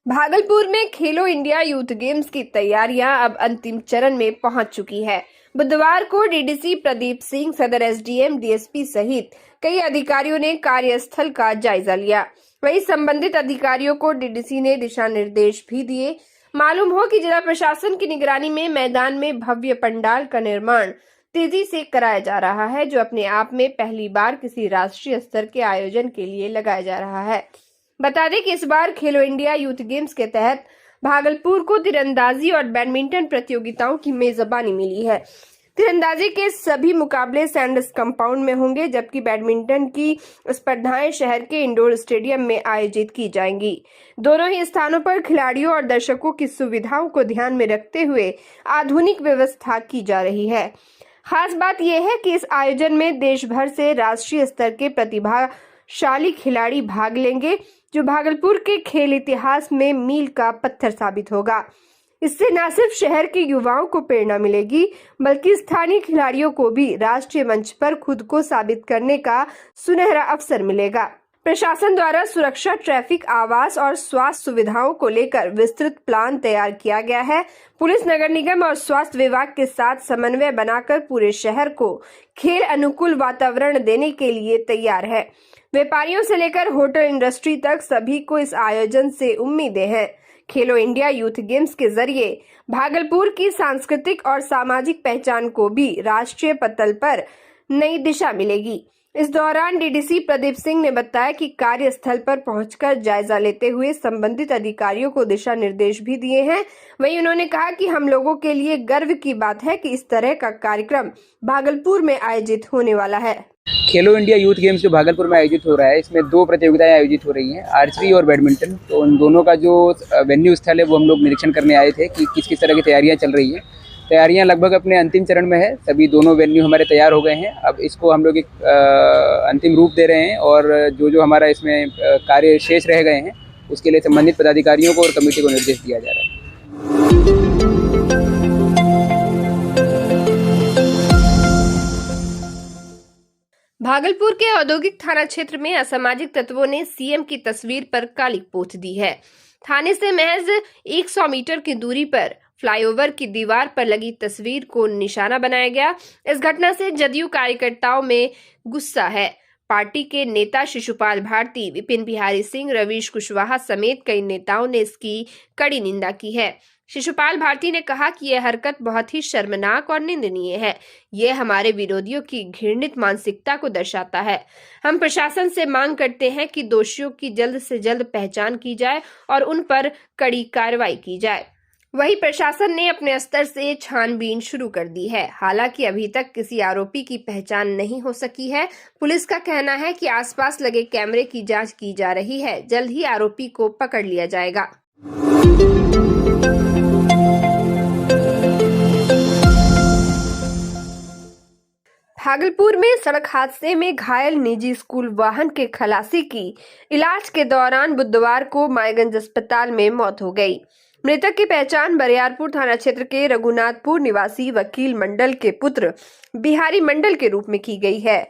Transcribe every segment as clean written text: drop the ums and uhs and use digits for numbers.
भागलपुर में खेलो India youth games की तैयारियां अब अंतिम चरण में पहुंच चुकी है। बुधवार को डीडीसी प्रदीप सिंह, सदर एसडीएम, डीएसपी सहित कई अधिकारियों ने कार्यस्थल का जायजा लिया। वहीं संबंधित अधिकारियों को डीडीसी ने दिशा निर्देश भी दिए। मालूम हो कि जिला प्रशासन की निगरानी में मैदान में भव्य पंडाल का निर्माण तेजी से कराया जा रहा है, जो अपने आप में पहली बार किसी राष्ट्रीय स्तर के आयोजन के लिए लगाया जा रहा है। बता दें कि इस बार खेलो इंडिया यूथ गेम्स के तहत भागलपुर को तीरंदाजी और बैडमिंटन प्रतियोगिताओं की मेजबानी मिली है। तीरंदाजी के सभी मुकाबले सैंडस कंपाउंड में होंगे, जबकि बैडमिंटन की स्पर्धाएं शहर के इंडोर स्टेडियम में आयोजित की जाएंगी। दोनों ही स्थानों पर खिलाड़ियों और दर्शकों की सुविधाओं को ध्यान में रखते हुए आधुनिक व्यवस्था की जा रही है। खास बात यह है कि इस आयोजन में देश भर से राष्ट्रीय स्तर के प्रतिभाशाली खिलाड़ी भाग लेंगे, जो भागलपुर के खेल इतिहास में मील का पत्थर साबित होगा। इससे न सिर्फ शहर के युवाओं को प्रेरणा मिलेगी, बल्कि स्थानीय खिलाड़ियों को भी राष्ट्रीय मंच पर खुद को साबित करने का सुनहरा अवसर मिलेगा। प्रशासन द्वारा सुरक्षा, ट्रैफिक, आवास और स्वास्थ्य सुविधाओं को लेकर विस्तृत प्लान तैयार किया गया है। पुलिस, नगर निगम और स्वास्थ्य विभाग के साथ समन्वय बनाकर पूरे शहर को खेल अनुकूल वातावरण देने के लिए तैयार है। व्यापारियों से लेकर होटल इंडस्ट्री तक सभी को इस आयोजन से उम्मीदें हैं। खेलो इंडिया यूथ गेम्स के जरिए भागलपुर की सांस्कृतिक और सामाजिक पहचान को भी राष्ट्रीय पटल पर नई दिशा मिलेगी। इस दौरान डीडीसी प्रदीप सिंह ने बताया कि कार्यस्थल पर पहुंचकर जायजा लेते हुए संबंधित अधिकारियों को दिशा निर्देश भी दिए हैं। वहीं उन्होंने कहा कि हम लोगों के लिए गर्व की बात है कि इस तरह का कार्यक्रम भागलपुर में आयोजित होने वाला है। खेलो इंडिया यूथ गेम्स जो भागलपुर में आयोजित हो रहा है, इसमें 2 प्रतियोगिताएं आयोजित हो रही हैं, आर्चरी और बैडमिंटन। तो उन दोनों का जो वेन्यू स्थल है वो हम लोग निरीक्षण करने आए थे कि किस किस तरह की तैयारियां चल रही हैं। तैयारियां लगभग अपने अंतिम चरण में है। सभी दोनों वेन्यू हमारे तैयार हो गए हैं। अब इसको हम लोग एक अंतिम रूप दे रहे हैं और जो हमारा इसमें कार्य शेष रह गए हैं उसके लिए संबंधित पदाधिकारियों को और कमेटी को निर्देश दिया जा रहा है। भागलपुर के औद्योगिक थाना क्षेत्र में असामाजिक तत्वों ने सीएम की तस्वीर पर काली पोत दी है। थाने से महज 100 मीटर की दूरी पर फ्लाईओवर की दीवार पर लगी तस्वीर को निशाना बनाया गया। इस घटना से जदयू कार्यकर्ताओं में गुस्सा है। पार्टी के नेता शिशुपाल भारती, विपिन बिहारी सिंह, रवीश कुशवाहा समेत कई नेताओं ने इसकी कड़ी निंदा की है। शिशुपाल भारती ने कहा कि यह हरकत बहुत ही शर्मनाक और निंदनीय है। यह हमारे विरोधियों की घृणित मानसिकता को दर्शाता है। हम प्रशासन से मांग करते हैं कि दोषियों की जल्द से जल्द पहचान की जाए और उन पर कड़ी कार्रवाई की जाए। वहीं प्रशासन ने अपने स्तर से छानबीन शुरू कर दी है। हालांकि अभी तक किसी आरोपी की पहचान नहीं हो सकी है। पुलिस का कहना है कि आसपास लगे कैमरे की जांच की जा रही है। जल्द ही आरोपी को पकड़ लिया जाएगा। भागलपुर में सड़क हादसे में घायल निजी स्कूल वाहन के खलासी की इलाज के दौरान बुधवार को मायगंज अस्पताल में मौत हो गई। मृतक की पहचान बरियारपुर थाना क्षेत्र के रघुनाथपुर निवासी वकील मंडल के पुत्र बिहारी मंडल के रूप में की गई है।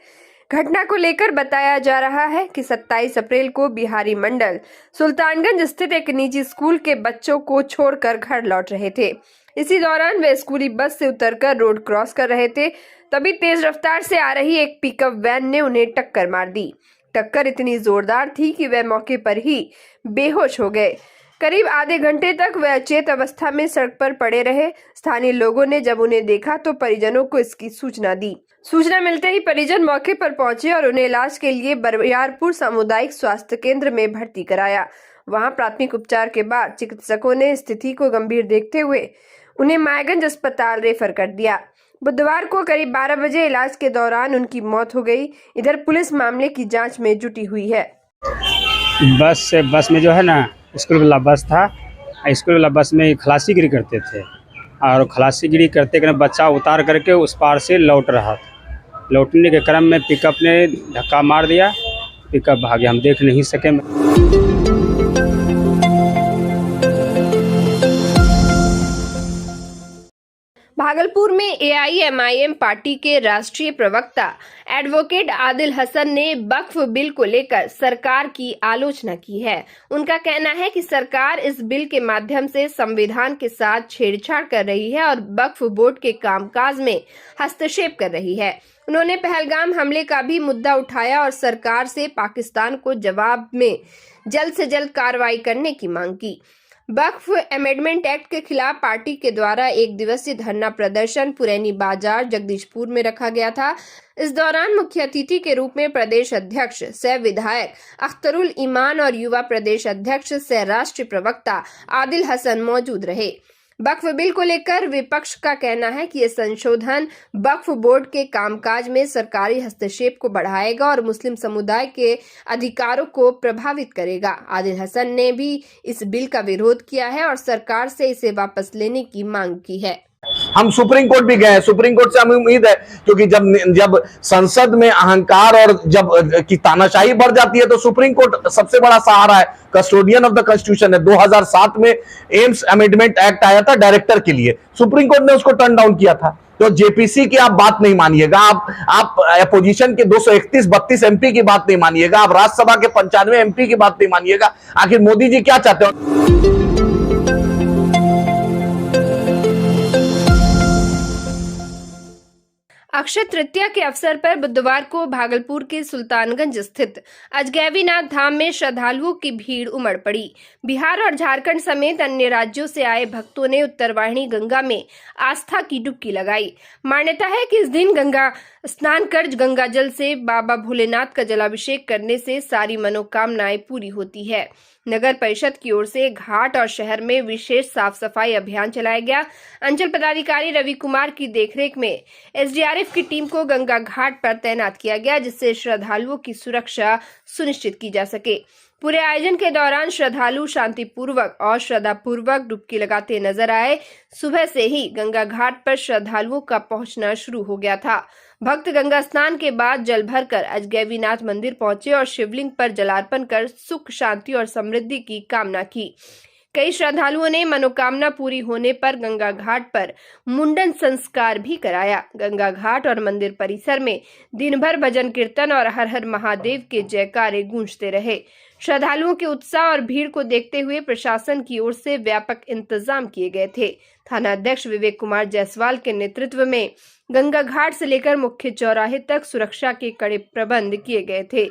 घटना को लेकर बताया जा रहा है कि 27 अप्रैल को बिहारी मंडल सुल्तानगंज स्थित एक निजी स्कूल के बच्चों को छोड़कर घर लौट रहे थे। इसी दौरान वे स्कूली बस से उतरकर रोड क्रॉस कर रहे थे, तभी तेज रफ्तार से आ रही एक पिकअप वैन ने उन्हें टक्कर मार दी। टक्कर इतनी जोरदार थी कि वे मौके पर ही बेहोश हो गए। करीब आधे घंटे तक वे अचेत अवस्था में सड़क पर पड़े रहे। स्थानीय लोगों ने जब उन्हें देखा तो परिजनों को इसकी सूचना दी। सूचना मिलते ही परिजन मौके पर पहुंचे और उन्हें इलाज के लिए बरियारपुर सामुदायिक स्वास्थ्य केंद्र में भर्ती कराया। वहां प्राथमिक उपचार के बाद चिकित्सकों ने स्थिति को गंभीर देखते हुए उन्हें मायगंज अस्पताल रेफर कर दिया। बुधवार को करीब 12 बजे इलाज के दौरान उनकी मौत हो गई। इधर पुलिस मामले की जांच में जुटी हुई है। बस में जो है ना, स्कूल वाला बस था। स्कूल वाला बस में खलासीगिरी करते थे और खलासीगिरी करते करते बच्चा उतार करके उस पार से लौट रहा था। लौटने के क्रम में पिकअप ने धक्का मार दिया। पिकअप भागे, हम देख नहीं सके। भागलपुर में एआईएमआईएम पार्टी के राष्ट्रीय प्रवक्ता एडवोकेट आदिल हसन ने वक्फ बिल को लेकर सरकार की आलोचना की है। उनका कहना है कि सरकार इस बिल के माध्यम से संविधान के साथ छेड़छाड़ कर रही है और वक्फ बोर्ड के कामकाज में हस्तक्षेप कर रही है। उन्होंने पहलगाम हमले का भी मुद्दा उठाया और सरकार से पाकिस्तान को जवाब में जल्द से जल्द कार्रवाई करने की मांग की। वक्फ अमेंडमेंट एक्ट के खिलाफ पार्टी के द्वारा एक दिवसीय धरना प्रदर्शन पुरैनी बाजार जगदीशपुर में रखा गया था। इस दौरान मुख्य अतिथि के रूप में प्रदेश अध्यक्ष सह विधायक अख्तरुल ईमान और युवा प्रदेश अध्यक्ष सह राष्ट्रीय प्रवक्ता आदिल हसन मौजूद रहे। वक्फ बिल को लेकर विपक्ष का कहना है कि ये संशोधन वक्फ बोर्ड के कामकाज में सरकारी हस्तक्षेप को बढ़ाएगा और मुस्लिम समुदाय के अधिकारों को प्रभावित करेगा। आदिल हसन ने भी इस बिल का विरोध किया है और सरकार से इसे वापस लेने की मांग की है। हम सुप्रीम कोर्ट भी गए, सुप्रीम कोर्ट से हमें उम्मीद है, क्योंकि जब संसद में अहंकार और जब की तानाशाही बढ़ जाती है तो सुप्रीम कोर्ट सबसे बड़ा सहारा है, कस्टोडियन ऑफ द कॉन्स्टिट्यूशन है। 2007 में एम्स अमेंडमेंट एक्ट आया था डायरेक्टर के लिए, सुप्रीम कोर्ट ने उसको टर्न डाउन किया था। तो जेपीसी की आप बात नहीं मानिएगा, आप अपोजिशन के 231-32 एमपी की बात नहीं मानिएगा, आप राज्यसभा के 95 एमपी की बात नहीं मानिएगा। आखिर मोदी जी क्या चाहते हो? अक्षय तृतीया के अवसर पर बुधवार को भागलपुर के सुल्तानगंज स्थित अजगैबीनाथ धाम में श्रद्धालुओं की भीड़ उमड़ पड़ी। बिहार और झारखंड समेत अन्य राज्यों से आए भक्तों ने उत्तरवाहिनी गंगा में आस्था की डुबकी लगाई। मान्यता है कि इस दिन गंगा स्नान कर गंगा जल से बाबा भोलेनाथ का जलाभिषेक करने से सारी मनोकामनाएं पूरी होती है। नगर परिषद की ओर से घाट और शहर में विशेष साफ सफाई अभियान चलाया गया। अंचल पदाधिकारी रवि कुमार की देखरेख में एसडीआरएफ की टीम को गंगा घाट पर तैनात किया गया, जिससे श्रद्धालुओं की सुरक्षा सुनिश्चित की जा सके। पूरे आयोजन के दौरान श्रद्धालु शांतिपूर्वक और श्रद्धापूर्वक डुबकी लगाते नजर आए। सुबह से ही गंगा घाट पर श्रद्धालुओं का पहुंचना शुरू हो गया था। भक्त गंगा स्नान के बाद जल भरकर अजगैबीनाथ मंदिर पहुंचे और शिवलिंग पर जलार्पण कर सुख शांति और समृद्धि की कामना की। कई श्रद्धालुओं ने मनोकामना पूरी होने पर गंगा घाट पर मुंडन संस्कार भी कराया। गंगा घाट और मंदिर परिसर में दिन भर भजन कीर्तन और हर हर महादेव के जयकारे गूंजते रहे। श्रद्धालुओं के उत्साह और भीड़ को देखते हुए प्रशासन की ओर से व्यापक इंतजाम किए गए थे। थाना अध्यक्ष विवेक कुमार जायसवाल के नेतृत्व में गंगा घाट से लेकर मुख्य चौराहे तक सुरक्षा के कड़े प्रबंध किए गए थे।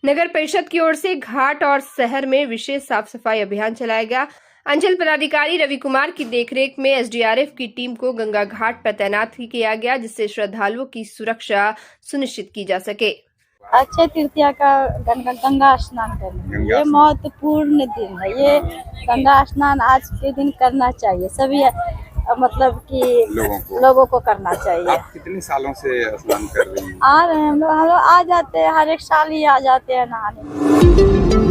नगर परिषद की ओर से घाट और शहर में विशेष साफ सफाई अभियान चलाया गया। अंचल पदाधिकारी रवि कुमार की देखरेख में एसडीआरएफ की टीम को गंगा घाट पर तैनात किया गया, जिससे श्रद्धालुओं की सुरक्षा सुनिश्चित की जा सके। अक्षय तृतीया का गंगा स्नान करना ये महत्वपूर्ण दिन है। ये गंगा स्नान आज के दिन करना चाहिए, सभी मतलब कि लोगों को करना चाहिए। आप कितने सालों से स्नान कर रही हैं? आ रहे हैं हम लोग आ जाते हैं, हर एक साल ही आ जाते हैं नहाने।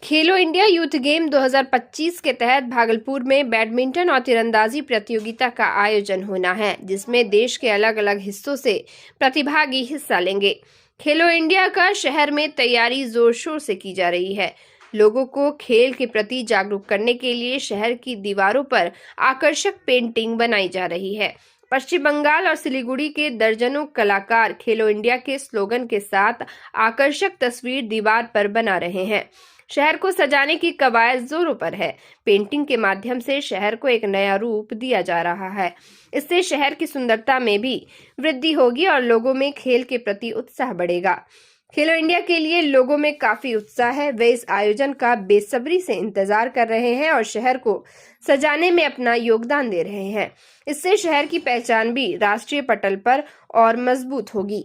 खेलो इंडिया यूथ गेम 2025 के तहत भागलपुर में बैडमिंटन और तीरंदाजी प्रतियोगिता का आयोजन होना है, जिसमें देश के अलग अलग हिस्सों से प्रतिभागी हिस्सा लेंगे। खेलो इंडिया का शहर में तैयारी जोर शोर से की जा रही है। लोगों को खेल के प्रति जागरूक करने के लिए शहर की दीवारों पर आकर्षक पेंटिंग बनाई जा रही है। पश्चिम बंगाल और सिलीगुड़ी के दर्जनों कलाकार खेलो इंडिया के स्लोगन के साथ आकर्षक तस्वीर दीवार पर बना रहे हैं। शहर को सजाने की कवायद जोरों पर है। पेंटिंग के माध्यम से शहर को एक नया रूप दिया जा रहा है। इससे शहर की सुंदरता में भी वृद्धि होगी और लोगों में खेल के प्रति उत्साह बढ़ेगा। खेलो इंडिया के लिए लोगों में काफी उत्साह है। वे इस आयोजन का बेसब्री से इंतजार कर रहे हैं और शहर को सजाने में अपना योगदान दे रहे हैं। इससे शहर की पहचान भी राष्ट्रीय पटल पर और मजबूत होगी।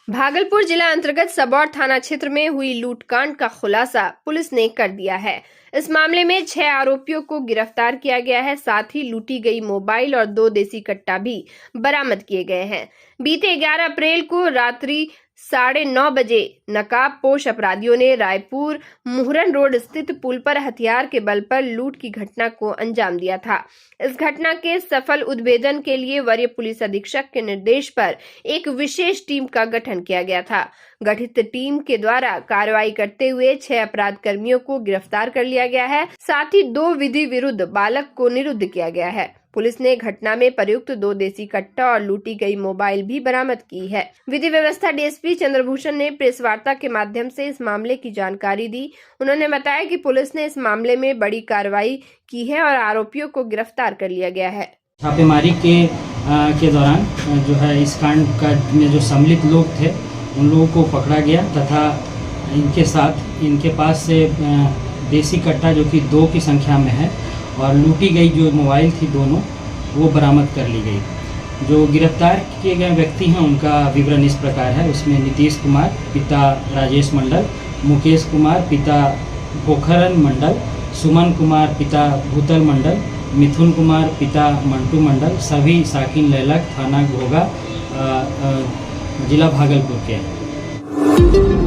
भागलपुर जिला अंतर्गत सबौर थाना क्षेत्र में हुई लूटकांड का खुलासा पुलिस ने कर दिया है। इस मामले में 6 आरोपियों को गिरफ्तार किया गया है। साथ ही लूटी गई मोबाइल और 2 देसी कट्टा भी बरामद किए गए हैं। बीते 11 अप्रैल को रात्रि 9:30 बजे नकाबपोश अपराधियों ने रायपुर मुहरन रोड स्थित पुल पर हथियार के बल पर लूट की घटना को अंजाम दिया था। इस घटना के सफल उद्भेदन के लिए वरीय पुलिस अधीक्षक के निर्देश पर एक विशेष टीम का गठन किया गया था। गठित टीम के द्वारा कार्रवाई करते हुए 6 अपराध कर्मियों को गिरफ्तार कर लिया गया है। साथ ही 2 विधि विरुद्ध बालक को निरुद्ध किया गया है। पुलिस ने घटना में प्रयुक्त 2 देसी कट्टा और लूटी गई मोबाइल भी बरामद की है। विधि व्यवस्था डीएसपी चंद्रभूषण ने प्रेस वार्ता के माध्यम से इस मामले की जानकारी दी। उन्होंने बताया कि पुलिस ने इस मामले में बड़ी कार्रवाई की है और आरोपियों को गिरफ्तार कर लिया गया है। छापेमारी के दौरान जो है इस कांड का में जो सम्मिलित लोग थे उन लोगों को पकड़ा गया तथा इनके साथ इनके पास से देसी कट्टा जो कि 2 की संख्या में है और लूटी गई जो मोबाइल थी दोनों वो बरामद कर ली गई। जो गिरफ्तार किए गए व्यक्ति हैं उनका विवरण इस प्रकार है। उसमें नीतीश कुमार पिता राजेश मंडल, मुकेश कुमार पिता पोखरन मंडल, सुमन कुमार पिता भूतल मंडल, मिथुन कुमार पिता मंटू मंडल, सभी साकिन लैलक थाना घोगा जिला भागलपुर के हैं।